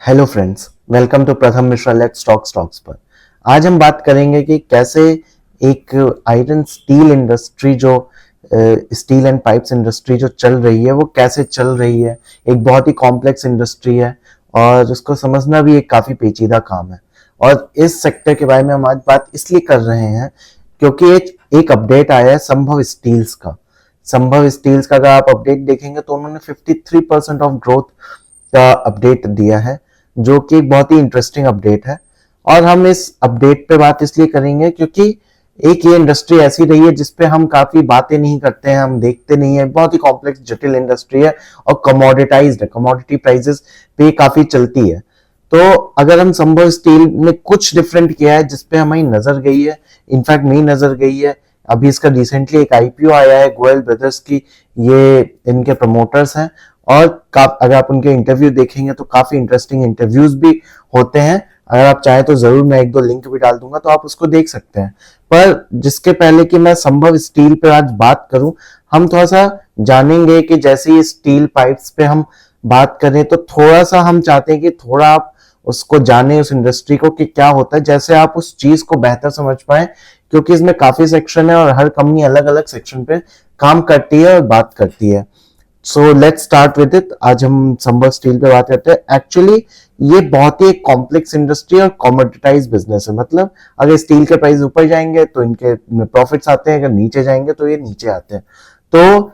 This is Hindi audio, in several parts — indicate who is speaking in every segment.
Speaker 1: हेलो फ्रेंड्स, वेलकम टू प्रथम मिश्रा लेट्स टॉक स्टॉक्स पर। आज हम बात करेंगे कि कैसे एक आयरन स्टील इंडस्ट्री जो स्टील एंड पाइप्स इंडस्ट्री जो चल रही है वो कैसे चल रही है। एक बहुत ही कॉम्प्लेक्स इंडस्ट्री है और उसको समझना भी एक काफी पेचीदा काम है। और इस सेक्टर के बारे में हम आज बात इसलिए कर रहे हैं क्योंकि एक अपडेट आया है संभव स्टील्स का। संभव स्टील्स का अगर आप अपडेट देखेंगे तो उन्होंने 53% ऑफ ग्रोथ का अपडेट दिया है, जो कि एक बहुत ही इंटरेस्टिंग अपडेट है। और हम इस अपडेट पे बात इसलिए करेंगे क्योंकि एक ये इंडस्ट्री ऐसी रही है जिसपे हम काफी बातें नहीं करते हैं, हम देखते नहीं है। बहुत ही कॉम्प्लेक्स जटिल इंडस्ट्री है और कमोडिटाइज्ड है, कमोडिटी प्राइसेस पे काफी चलती है। तो अगर हम संभव स्टील में कुछ डिफरेंट किया है जिसपे हमारी नजर गई है, इनफैक्ट मेरी नजर गई है, अभी इसका रिसेंटली एक आईपीओ आया है गोयल ब्रदर्स की, ये इनके प्रमोटर्स हैं। और अगर आप उनके इंटरव्यू देखेंगे तो काफी इंटरेस्टिंग इंटरव्यूज भी होते हैं। अगर आप चाहें तो जरूर मैं एक दो लिंक भी डाल दूंगा तो आप उसको देख सकते हैं। पर जिसके पहले कि मैं संभव स्टील पे आज बात करूं, हम थोड़ा सा जानेंगे कि जैसे ये स्टील पाइप्स पे हम बात करें तो थोड़ा सा हम चाहते हैं कि थोड़ा आप उसको जाने, उस इंडस्ट्री को कि क्या होता है, जैसे आप उस चीज को बेहतर समझ पाए। क्योंकि इसमें काफी सेक्शन है और हर कंपनी अलग अलग सेक्शन पे काम करती है और बात करती है। So let's start with it. आज हम संभव स्टील पे बात करते हैं। एक्चुअली ये बहुत ही कॉम्प्लेक्स इंडस्ट्री और कॉमोडिटाइज बिजनेस है। मतलब अगर स्टील के प्राइस ऊपर जाएंगे तो इनके प्रॉफिट्स आते हैं, अगर नीचे जाएंगे तो ये नीचे आते हैं। तो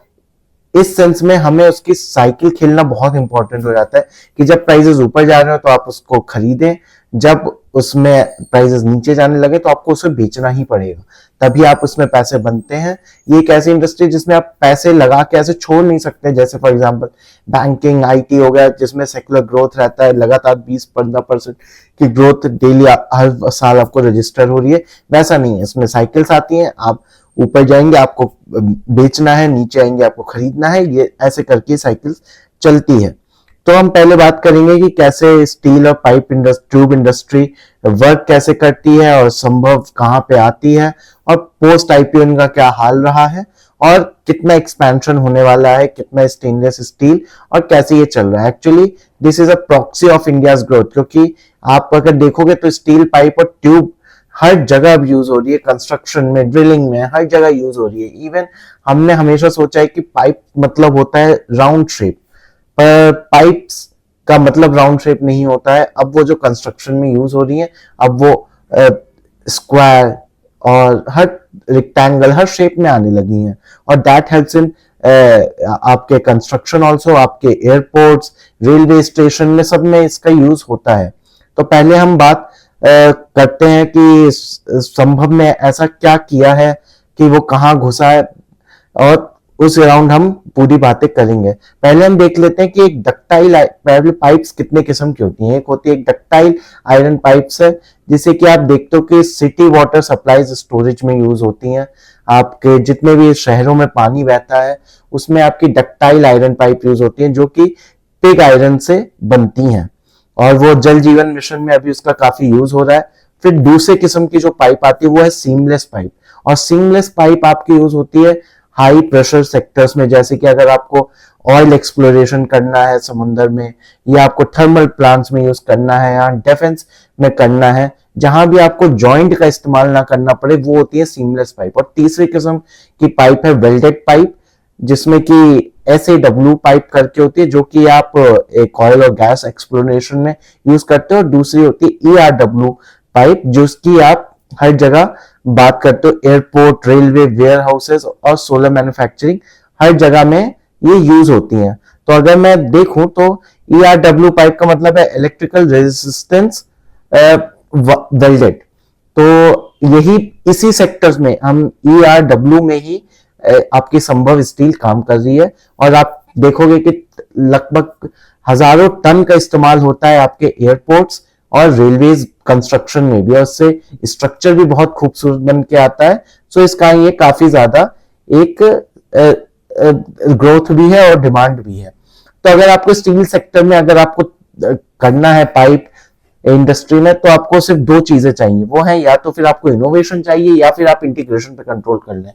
Speaker 1: इस सेंस में हमें उसकी साइकिल खेलना बहुत इंपॉर्टेंट हो जाता है कि जब प्राइसेस ऊपर जा रहे हो तो आप उसको खरीदें, जब उसमें प्राइसेस नीचे जाने लगे तो आपको उसे बेचना ही पड़ेगा, तभी आप उसमें पैसे बनते हैं। ये एक ऐसी इंडस्ट्री जिसमें आप पैसे लगा के ऐसे छोड़ नहीं सकते। जैसे फॉर एग्जांपल बैंकिंग, आईटी हो गया, जिसमें सेकुलर ग्रोथ रहता है, लगातार 20-15% की ग्रोथ डेली हर साल आपको रजिस्टर हो रही है। वैसा नहीं है, इसमें साइकिल्स आती हैं। आप ऊपर जाएंगे आपको बेचना है, नीचे आएंगे आपको खरीदना है, ये ऐसे करके साइकिल चलती है। तो हम पहले बात करेंगे कि कैसे स्टील और पाइप ट्यूब इंडस्ट्री वर्क कैसे करती है और संभव कहां पे आती है, और पोस्ट आईपीओ इनका क्या हाल रहा है, और कितना एक्सपेंशन होने वाला है, कितना स्टेनलेस स्टील, और कैसे ये चल रहा है। Actually this is a proxy of India's growth, क्योंकि आप अगर देखोगे तो स्टील पाइप और ट्यूब हर जगह अब यूज हो रही है, कंस्ट्रक्शन में, ड्रिलिंग में, हर जगह यूज हो रही है। इवन हमने हमेशा सोचा है कि पाइप मतलब होता है राउंड शेप, पर पाइप्स का मतलब राउंड शेप नहीं होता है। अब वो जो कंस्ट्रक्शन में यूज हो रही है, अब वो स्क्वायर और हर रेक्टेंगल, हर शेप में आने लगी हैं। और दैट हेल्प्स इन आपके कंस्ट्रक्शन ऑल्सो, आपके एयरपोर्ट्स, रेलवे स्टेशन में, सब में इसका यूज होता है। तो पहले हम बात करते हैं कि संभव ने ऐसा क्या किया है कि वो कहाँ घुसा है, और उस अराउंड हम पूरी बातें करेंगे। पहले हम देख लेते हैं कि एक डक्टाइल पाइप्स कितने किस्म की होती हैं। एक होती है एक डक्टाइल आयरन पाइप्स है, जिसे कि आप देखते हो कि सिटी वाटर सप्लाईज स्टोरेज में यूज होती हैं। आपके जितने भी शहरों में पानी बहता है उसमें आपकी डक्टाइल आयरन पाइप यूज होती है, जो कि पिग आयरन से बनती हैं, और वो जल जीवन मिशन में अभी उसका काफी यूज हो रहा है। फिर दूसरे किस्म की जो पाइप आती है वो है सीमलेस पाइप, और सीमलेस पाइप आपकी यूज होती है हाई प्रेशर सेक्टर्स में, जैसे कि अगर आपको ऑयल एक्सप्लोरेशन करना है समुद्र में, या आपको थर्मल प्लांट्स में यूज करना है, या डिफेंस में करना है, जहां भी आपको जॉइंट का इस्तेमाल ना करना पड़े, वो होती है सीमलेस पाइप। और तीसरी किस्म की पाइप है वेल्डेड पाइप, जिसमें कि SAW पाइप करके होती है, जो कि आप एक ऑयल और गैस एक्सप्लोरेशन में यूज करते हो। और दूसरी होती है ERW पाइप, जिसकी आप हर जगह बात करते हो, एयरपोर्ट, रेलवे, वेयर हाउसेस और सोलर मैन्युफैक्चरिंग, हर जगह में ये यूज होती हैं। तो अगर मैं देखूं तो ERW पाइप का मतलब है इलेक्ट्रिकल रेजिस्टेंस वेल्डेड। तो यही इसी सेक्टर्स में हम ERW में ही आपकी संभव स्टील काम कर रही है। और आप देखोगे कि लगभग हजारों टन का इस्तेमाल होता है आपके एयरपोर्ट्स और रेलवेज कंस्ट्रक्शन में भी, और उससे स्ट्रक्चर भी बहुत खूबसूरत बन के आता है। सो इसका ये काफी ज्यादा एक ग्रोथ भी है और डिमांड भी है। तो अगर आपको स्टील सेक्टर में अगर आपको करना है पाइप इंडस्ट्री में, तो आपको सिर्फ दो चीजें चाहिए, वो है या तो फिर आपको इनोवेशन चाहिए या फिर आप इंटीग्रेशन पे कंट्रोल कर लें।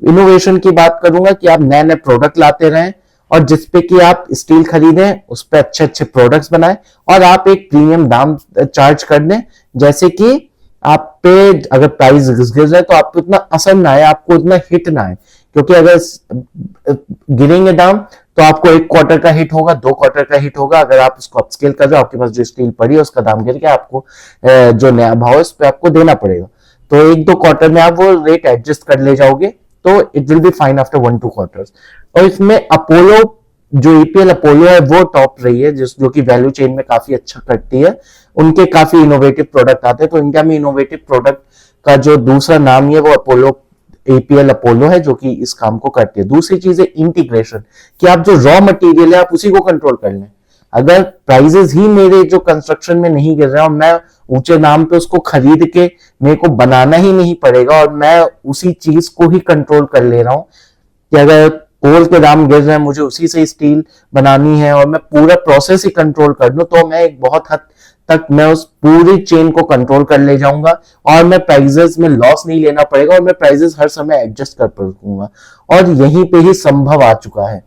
Speaker 1: इनोवेशन की बात करूंगा कि आप नए नए प्रोडक्ट लाते रहें और जिसपे कि आप स्टील खरीदें, उस पर अच्छे अच्छे प्रोडक्ट्स बनाएं और आप एक प्रीमियम दाम चार्ज कर दें, जैसे कि आप पे अगर प्राइस गिर जाए तो आपको इतना असर ना आए, आपको इतना हिट ना आए। क्योंकि अगर गिरेंगे दाम तो आपको एक क्वार्टर का हिट होगा, 2 क्वार्टर का हिट होगा। अगर आप उसको अपस्केल कर रहे हो, आपके पास जो स्टील पड़ी है उसका दाम गिर गया, आपको जो नया भाव है उस पर आपको देना पड़ेगा। तो 1-2 क्वार्टर में आप वो रेट एडजस्ट कर ले जाओगे, तो it will be fine after 1-2 quarters. और इसमें अपोलो, जो ईपीएल अपोलो है वो टॉप रही है, जो कि वैल्यू चेन में काफी अच्छा करती है। उनके काफी इनोवेटिव प्रोडक्ट आते हैं, तो इंडिया में इनोवेटिव प्रोडक्ट का जो दूसरा नाम है वो अपोलो, एपीएल अपोलो है, जो कि इस काम को करती है। दूसरी चीज है इंटीग्रेशन, कि आप जो रॉ मटेरियल है आप उसी को कंट्रोल कर लें। अगर प्राइजेस ही मेरे जो कंस्ट्रक्शन में नहीं गिर रहे और मैं ऊंचे दाम पे उसको खरीद के मेरे को बनाना ही नहीं पड़ेगा और मैं उसी चीज को ही कंट्रोल कर ले रहा हूं कि अगर कोल के दाम गिर रहे हैं, मुझे उसी से स्टील बनानी है और मैं पूरा प्रोसेस ही कंट्रोल कर दूं, तो मैं एक बहुत हद तक मैं उस पूरी चेन को कंट्रोल कर ले जाऊंगा और मैं प्राइजेस में लॉस नहीं लेना पड़ेगा और मैं प्राइजेस हर समय एडजस्ट कर पाऊंगा। और यहीं पे ही संभव आ चुका है।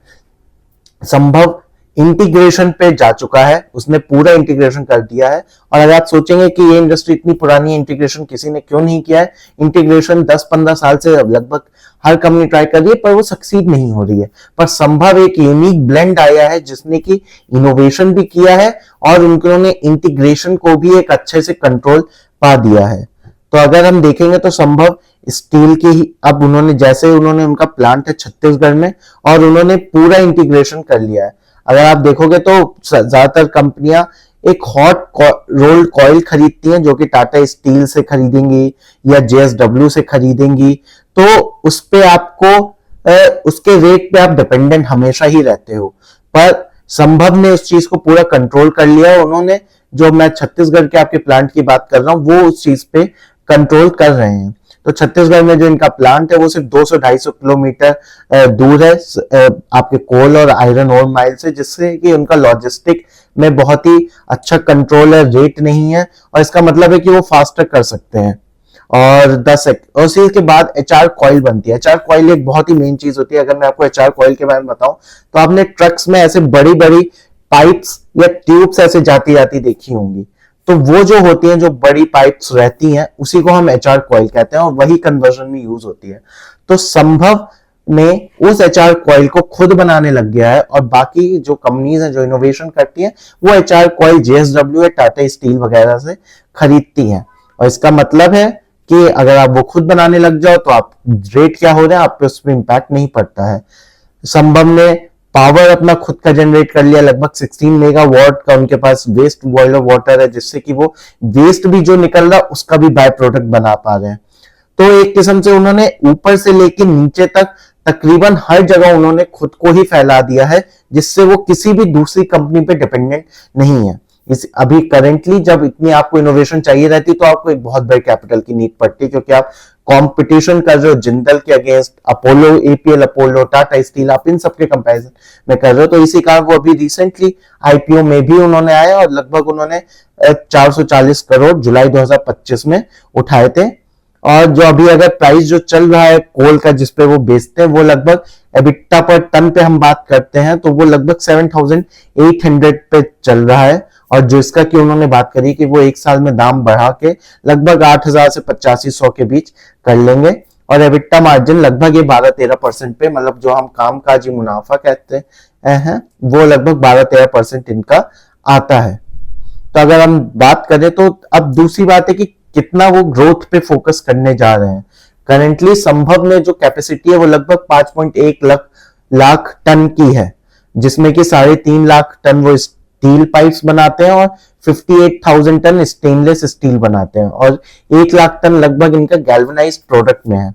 Speaker 1: संभव इंटीग्रेशन पे जा चुका है, उसने पूरा इंटीग्रेशन कर दिया है। और अगर आप सोचेंगे कि ये इंडस्ट्री इतनी पुरानी है, इंटीग्रेशन किसी ने क्यों नहीं किया है, इंटीग्रेशन 10-15 साल से लगभग हर कंपनी ट्राई कर रही है, पर वो सक्सीड नहीं हो रही है। पर संभव एक यूनिक ब्लेंड आया है जिसने की इनोवेशन भी किया है और उन्होंने इंटीग्रेशन को भी एक अच्छे से कंट्रोल पा दिया है। तो अगर हम देखेंगे तो संभव स्टील की ही, अब उन्होंने जैसे उन्होंने उनका प्लांट है छत्तीसगढ़ में और उन्होंने पूरा इंटीग्रेशन कर लिया है। अगर आप देखोगे तो ज्यादातर कंपनियां एक हॉट रोल्ड कॉइल खरीदती हैं, जो कि टाटा स्टील से खरीदेंगी या जेएसडब्ल्यू से खरीदेंगी, तो उस पे आपको उसके रेट पे आप डिपेंडेंट हमेशा ही रहते हो। पर संभव ने उस चीज को पूरा कंट्रोल कर लिया। उन्होंने, जो मैं छत्तीसगढ़ के आपके प्लांट की बात कर रहा हूं, वो उस चीज पे कंट्रोल कर रहे हैं। तो छत्तीसगढ़ में जो इनका प्लांट है वो सिर्फ 200-250 किलोमीटर दूर है आपके कोल और आयरन ओर माइल से, जिससे कि उनका लॉजिस्टिक में बहुत ही अच्छा कंट्रोल है, रेट नहीं है और इसका मतलब है कि वो फास्टर कर सकते हैं। और 10 और उसी के बाद एचआर कॉइल बनती है। एचआर कॉइल एक बहुत ही मेन चीज होती है। अगर मैं आपको एचआर कॉइल के बारे में बताऊं तो आपने ट्रक्स में ऐसे बड़ी बड़ी पाइप्स या ट्यूब्स ऐसे जाती जाती देखी होंगी, तो वो जो होती हैं, जो बड़ी पाइप्स रहती हैं, उसी को हम एचआर कॉइल कहते हैं और वही कन्वर्जन में यूज होती है। तो संभव ने उस एचआर कॉइल को खुद बनाने लग गया है और बाकी जो कंपनीज हैं जो इनोवेशन करती हैं वो एचआर कॉइल जेएसडब्ल्यू या टाटा स्टील वगैरह से खरीदती हैं। और इसका मतलब है कि अगर आप वो खुद बनाने लग जाओ तो आप रेट क्या हो रहा है आप पे, उस पर इंपैक्ट नहीं पड़ता है। संभव ने पावर अपना खुद का जनरेट कर लिया, लगभग 16 मेगावाट का उनके पास वेस्ट बॉयलर वाटर है, जिससे कि वो वेस्ट भी जो निकल रहा उसका भी बाय प्रोडक्ट बना पा रहे हैं। तो एक किस्म से उन्होंने ऊपर से लेकर नीचे तक तकरीबन हर जगह उन्होंने खुद को ही फैला दिया है, जिससे वो किसी भी दूसरी कंपनी पे डिपेंडेंट नहीं है। इस अभी करेंटली जब इतनी आपको इनोवेशन चाहिए रहती तो आपको एक बहुत बड़े कैपिटल की नीड पड़ती, क्योंकि आप कंपटीशन कर रहे हो जिंदल के against, Apollo, APL Apollo, Tata steel, आप इन सबके कंपैरिजन में कर रहे हो। तो इसी कारण वो अभी रिसेंटली आईपीओ में भी उन्होंने आए और लगभग उन्होंने 440 करोड़ जुलाई 2025 में उठाए थे। और जो अभी अगर प्राइस जो चल रहा है कोल का जिसपे वो बेचते हैं, वो लगभग एबिटा पर टन पे हम बात करते हैं तो वो लगभग 7,800 पे चल रहा है। और जो इसका कि उन्होंने बात करी कि वो एक साल में दाम बढ़ा के लगभग 8,000 से 8500 के बीच कर लेंगे और एबिटा मार्जिन लगभग ये 12-13% पे, मतलब जो हम कामकाजी मुनाफा कहते हैं वो लगभग 12-13% इनका आता है। तो अगर हम बात करें तो अब दूसरी बात है कि कितना वो ग्रोथ पे फोकस करने जा रहे हैं। करेंटली संभव में जो कैपेसिटी है वो लगभग 5.1 लाख टन की है, जिसमें कि 3.5 लाख टन वो स्टील पाइप्स बनाते हैं और 58,000 टन स्टेनलेस स्टील बनाते हैं और 1 लाख टन लगभग इनका गैल्वेनाइज्ड प्रोडक्ट में है।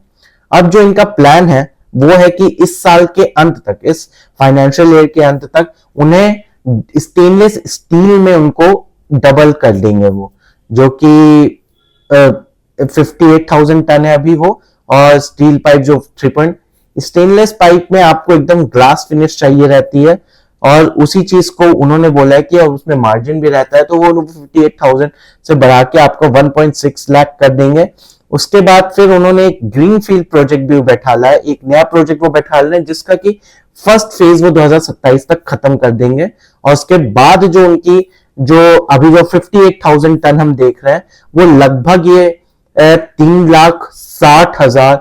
Speaker 1: अब जो इनका प्लान है वो है कि इस साल के अंत तक, इस फाइनेंशियल ईयर के अंत तक उन्हें स्टेनलेस स्टील में उनको डबल कर देंगे वो, जो कि 58,000 टन है अभी वो। और स्टील पाइप जो 3 स्टेनलेस पाइप में आपको एकदम ग्लास फिनिश चाहिए रहती है और उसी चीज को उन्होंने बोला है कि अब उसमें मार्जिन भी रहता है, तो वो 58,000 से बढ़ा के आपको 1.6 लाख कर देंगे। उसके बाद फिर उन्होंने एक ग्रीन फील्ड प्रोजेक्ट भी बैठाला है, एक नया प्रोजेक्ट वो बैठा रहे हैं जिसका कि फर्स्ट फेज वो 2027 तक खत्म कर देंगे। और उसके बाद जो उनकी जो अभी जो 58,000 टन हम देख रहे हैं वो लगभग ये 3,60,000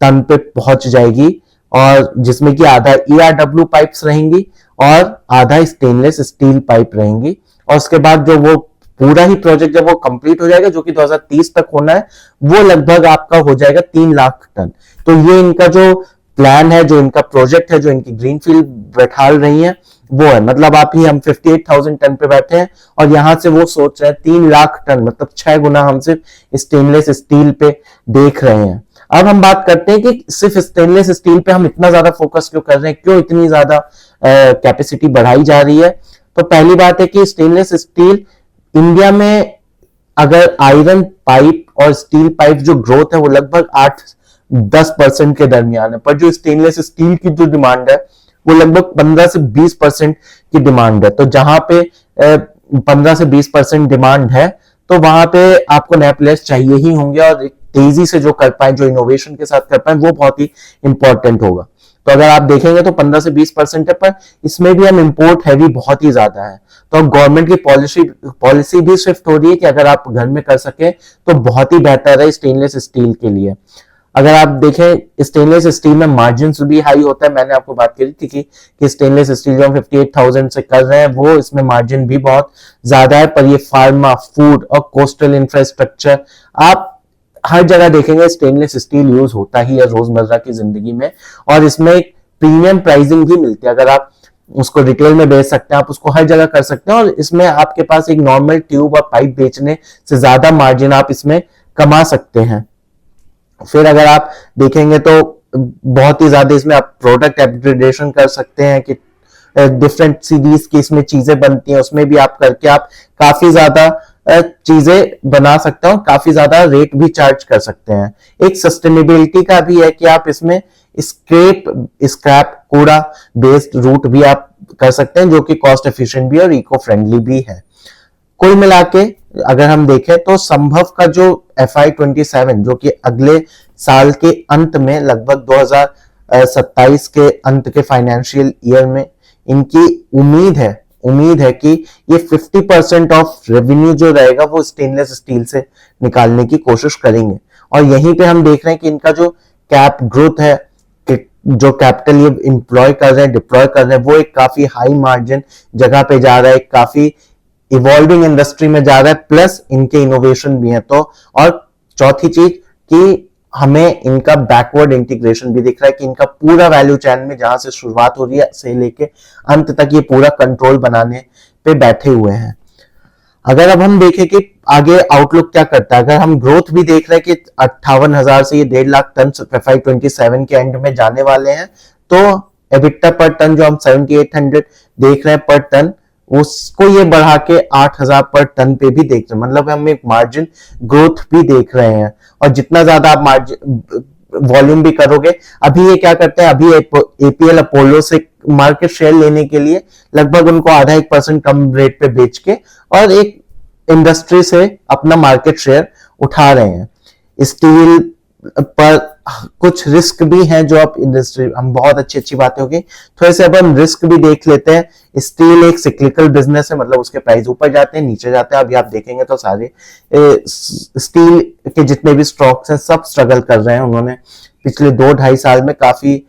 Speaker 1: टन पे पहुंच जाएगी, और जिसमें कि आधा ERW पाइप्स रहेंगी और आधा स्टेनलेस स्टील पाइप रहेंगी। और उसके बाद जो वो पूरा ही प्रोजेक्ट जब वो कंप्लीट हो जाएगा, जो कि 2030 तक होना है, वो लगभग आपका हो जाएगा 3 लाख टन। तो ये इनका जो प्लान है, जो इनका प्रोजेक्ट है, जो इनकी ग्रीनफील्ड बैठाल रही है, वो है। मतलब आप ही हम 58,000 टन पे बैठे हैं और यहां से वो सोच रहे हैं 3 लाख टन, मतलब 6 गुना हम सिर्फ स्टेनलेस स्टील पे देख रहे हैं। अब हम बात करते हैं कि सिर्फ स्टेनलेस स्टील पे हम इतना ज्यादा फोकस क्यों कर रहे हैं, क्यों इतनी ज्यादा कैपेसिटी बढ़ाई जा रही है। तो पहली बात है कि स्टेनलेस स्टील इंडिया में, अगर आयरन पाइप और स्टील पाइप जो ग्रोथ है वो लगभग 8-10% के दरमियान है, पर जो स्टेनलेस स्टील की जो डिमांड है वो लगभग 15 से 20% की डिमांड है। तो जहां पे 15 से 20% डिमांड है, तो वहां पे आपको नए प्लेयर्स चाहिए ही होंगे, और तेजी से जो कर पाए, जो इनोवेशन के साथ कर पाए, वो बहुत ही इंपॉर्टेंट होगा। तो अगर आप देखेंगे तो 15 से 20% है, पर इसमें भी हम इंपोर्ट हैवी बहुत ही ज्यादा है। तो अब गवर्नमेंट की पॉलिसी भी शिफ्ट हो रही है कि अगर आप घर में कर सके तो बहुत ही बेहतर है स्टेनलेस स्टील के लिए। अगर आप देखें स्टेनलेस स्टील में मार्जिन भी हाई होता है। मैंने आपको बात करी थी कि स्टेनलेस स्टील जो हम 58,000 से कर रहे हैं, वो इसमें मार्जिन भी बहुत ज्यादा है। पर ये फार्मा, फूड और कोस्टल इंफ्रास्ट्रक्चर, आप हर जगह देखेंगे स्टेनलेस स्टील यूज होता ही है रोजमर्रा की जिंदगी में, और इसमें एक प्रीमियम प्राइसिंग भी मिलती है। अगर आप उसको रिटेल में बेच सकते हैं, आप उसको हर जगह कर सकते हैं, और इसमें आपके पास एक नॉर्मल ट्यूब और पाइप बेचने से ज्यादा मार्जिन आप इसमें कमा सकते हैं। फिर अगर आप देखेंगे तो बहुत ही ज्यादा इसमें आप प्रोडक्ट अपग्रेडेशन कर सकते हैं कि डिफरेंट सीरीज की इसमें चीजें बनती हैं, उसमें भी आप करके आप काफी ज्यादा चीजें बना सकते हो, काफी ज्यादा रेट भी चार्ज कर सकते हैं। एक सस्टेनेबिलिटी का भी है कि आप इसमें स्क्रैप कूड़ा बेस्ड रूट भी आप कर सकते हैं, जो कि कॉस्ट एफिशिएंट भी और इको फ्रेंडली भी है। कुल मिला के अगर हम देखें तो संभव का जो FY27 जो कि अगले साल के अंत में, लगभग 2027 के अंत के फाइनेंशियल ईयर में, इनकी उम्मीद है कि ये 50% ऑफ रेवेन्यू जो रहेगा वो स्टेनलेस स्टील से निकालने की कोशिश करेंगे। और यहीं पे हम देख रहे हैं कि इनका जो कैप ग्रोथ है, जो कैपिटल ये इंप्लॉय कर रहे हैं, डिप्लॉय कर रहे हैं, वो एक काफी हाई मार्जिन जगह पे जा रहा है, काफी इवॉल्विंग इंडस्ट्री में जा रहा है, प्लस इनके इनोवेशन भी है। तो और चौथी चीज कि हमें इनका बैकवर्ड इंटीग्रेशन भी दिख रहा है कि इनका पूरा वैल्यू चेन में, जहां से शुरुआत हो रही है से लेके अंत तक, ये पूरा कंट्रोल बनाने पे बैठे हुए हैं। अगर अब हम देखें कि आगे आउटलुक क्या करता है, अगर हम ग्रोथ भी देख रहे हैं कि 58,000 से ये 1.5 लाख टन FY27 के एंड में जाने वाले हैं, तो एबिटा पर टन जो हम 7800 देख रहे हैं पर टन, उसको ये बढ़ा के 8,000 पर टन पे भी देख रहे हैं। मतलब हम एक मार्जिन ग्रोथ भी देख रहे हैं, और जितना ज्यादा आप मार्जिन वॉल्यूम भी करोगे, अभी ये क्या करते हैं, अभी APL अपोलो से मार्केट शेयर लेने के लिए लगभग उनको आधा 1% कम रेट पे बेच के और एक इंडस्ट्री से अपना मार्केट शेयर उठा रहे हैं। स्टील पर कुछ रिस्क भी हैं जो आप इंडस्ट्री, हम बहुत अच्छी बातें होगी, थोड़े से अब हम रिस्क भी देख लेते हैं। स्टील एक सिक्लिकल बिजनेस है, मतलब उसके प्राइस ऊपर जाते हैं नीचे जाते हैं। अभी आप देखेंगे तो सारे स्टील के जितने भी स्टॉक्स हैं सब स्ट्रगल कर रहे हैं। उन्होंने पिछले 2-2.5 साल में काफी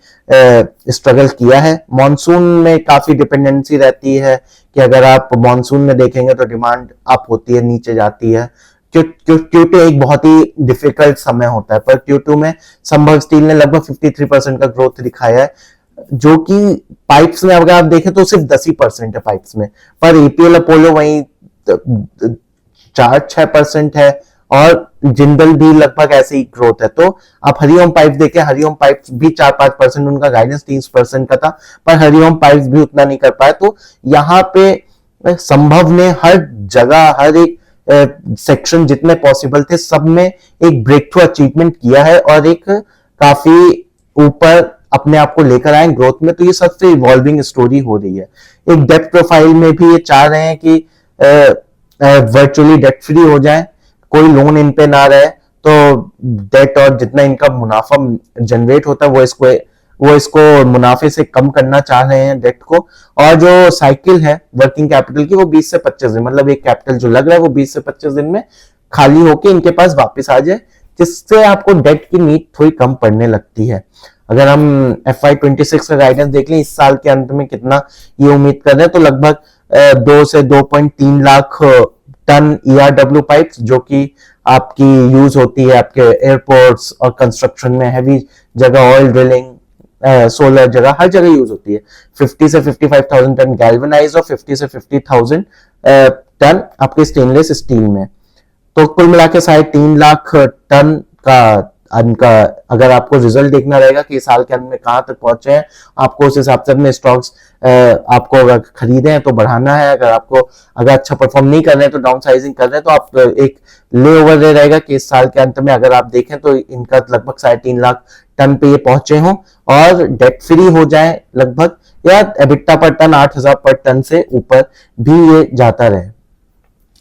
Speaker 1: स्ट्रगल किया है। मॉनसून में काफी डिपेंडेंसी रहती है कि अगर आप मॉनसून में देखेंगे तो डिमांड अप होती है, नीचे जाती है। Q2 एक बहुत ही डिफिकल्ट समय होता है, पर Q2 में संभव स्टील ने लगभग 53% का ग्रोथ दिखाया है, जो कि पाइप्स में अगर आप देखें तो सिर्फ 10% है पाइप्स में, पर APL अपोलो वहीं 4-6% है, और जिंदल भी लगभग ऐसे ही ग्रोथ है। तो आप हरिओम पाइप देखें, हरिओम पाइप भी 4-5%, उनका गाइडेंस 30% का था, पर हरिओम पाइप भी उतना नहीं कर पाया। तो यहाँ पे संभव ने हर जगह, हर एक सेक्शन जितने पॉसिबल थे सब में एक ब्रेक थ्रू अचीवमेंट किया है, और एक काफी ऊपर अपने आप को लेकर आए ग्रोथ में। तो ये सबसे इवॉल्विंग स्टोरी हो रही है। एक डेट प्रोफाइल में भी ये चाह रहे हैं कि वर्चुअली डेट फ्री हो जाए, कोई लोन इन पे ना रहे। तो डेट और जितना इनका मुनाफा जनरेट होता है वो इसको मुनाफे से कम करना चाह रहे हैं डेट को। और जो साइकिल है वर्किंग कैपिटल की वो 20 से 25 दिन, मतलब एक कैपिटल जो लग रहा है वो 20 से 25 दिन में खाली होके इनके पास वापस आ जाए, जिससे आपको डेट की नीड थोड़ी कम पड़ने लगती है। अगर हम FY26 का गाइडेंस देख लें, इस साल के अंत में कितना ये उम्मीद कर रहे हैं, तो लगभग 2 से 2.3 लाख टन ERW पाइप्स, जो कि आपकी यूज होती है आपके एयरपोर्ट्स और कंस्ट्रक्शन में, हैवी जगह ऑयल ड्रिलिंग, सोलर जगह, हर जगह यूज होती है। 50 से 55,000 टन गैल्वेनाइज और 50 से 50,000 टन आपके स्टेनलेस स्टील में। तो कुल मिला के 3.5 लाख टन का अगर आपको रिजल्ट देखना रहेगा कि साल के अंत में कहां तक पहुंचे हैं, आपको उस हिसाब से अपने स्टॉक्स आपको अगर खरीदे हैं तो बढ़ाना है। अगर अच्छा परफॉर्म नहीं कर रहे हैं तो डाउन साइजिंग कर रहे हैं, तो आप एक ले ओवर रहेगा कि इस साल के अंत में अगर आप देखें तो इनका लगभग 3.5 लाख टन पे ये पहुंचे हों और डेट फ्री हो जाए लगभग, या एबिटा पर टन 8,000 पर टन से ऊपर भी ये जाता रहे।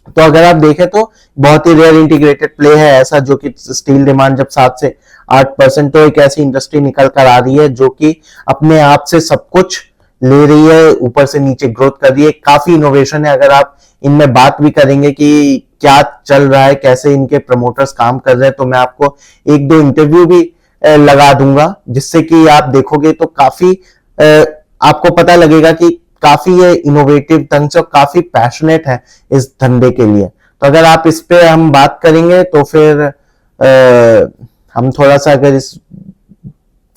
Speaker 1: तो अगर आप देखें तो बहुत ही रेयर इंटीग्रेटेड प्ले है ऐसा, जो कि स्टील डिमांड जब 7 से 8%, तो एक ऐसी इंडस्ट्री निकल कर आ रही है जो कि अपने आप से सब कुछ ले रही है, ऊपर से नीचे ग्रोथ कर रही है। काफी इनोवेशन है। अगर आप इनमें बात भी करेंगे कि क्या चल रहा है, कैसे इनके प्रमोटर्स काम कर रहे हैं, तो मैं आपको 1-2 इंटरव्यू भी लगा दूंगा, जिससे कि आप देखोगे तो काफी आपको पता लगेगा कि काफी ये इनोवेटिव ढंग से और काफी पैशनेट है इस धंधे के लिए। तो अगर आप इस पे हम बात करेंगे तो फिर हम थोड़ा सा अगर इस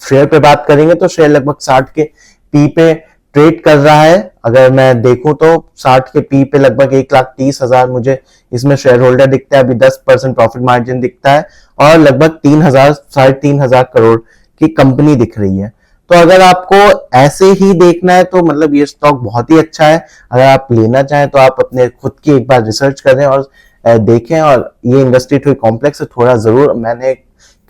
Speaker 1: शेयर पे बात करेंगे तो शेयर लगभग 60 के पी पे ट्रेड कर रहा है। अगर मैं देखूं तो 60 के पी पे लगभग 1,30,000 मुझे इसमें शेयर होल्डर दिखता है, अभी 10% प्रॉफिट मार्जिन दिखता है और लगभग 3,000-3,500 करोड़ की कंपनी दिख रही है। तो अगर आपको ऐसे ही देखना है तो मतलब ये स्टॉक बहुत ही अच्छा है। अगर आप लेना चाहें तो आप अपने खुद की एक बार रिसर्च करें और देखें। और ये इंडस्ट्री थोड़ी कॉम्प्लेक्स है, थोड़ा जरूर मैंने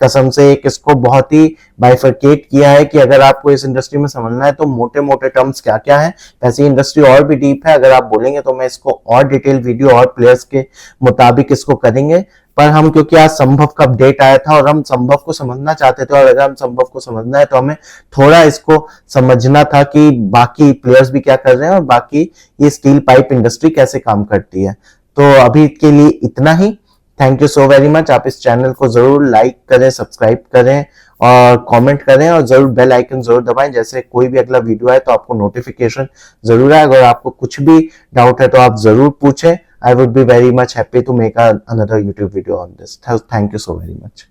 Speaker 1: कसम से एक इसको बहुत ही बाइफरकेट किया है कि अगर आपको इस इंडस्ट्री में समझना है तो मोटे मोटे टर्म्स क्या क्या है। वैसे इंडस्ट्री और भी डीप है, अगर आप बोलेंगे तो मैं इसको और डिटेल वीडियो और प्लेयर्स के मुताबिक इसको करेंगे। पर हम क्योंकि आज संभव का अपडेट आया था और हम संभव को समझना चाहते थे, और अगर हम संभव को समझना है तो हमें थोड़ा इसको समझना था कि बाकी प्लेयर्स भी क्या कर रहे हैं और बाकी ये स्टील पाइप इंडस्ट्री कैसे काम करती है। तो अभी के लिए इतना ही। Thank you so very much. आप इस चैनल को जरूर लाइक करें, सब्सक्राइब करें और कमेंट करें और जरूर बेल आइकन जरूर दबाएं, जैसे कोई भी अगला वीडियो आए तो आपको नोटिफिकेशन जरूर आए। अगर आपको कुछ भी डाउट है तो आप जरूर पूछें। I would be very much happy to make another YouTube video on this. Thank you so very much.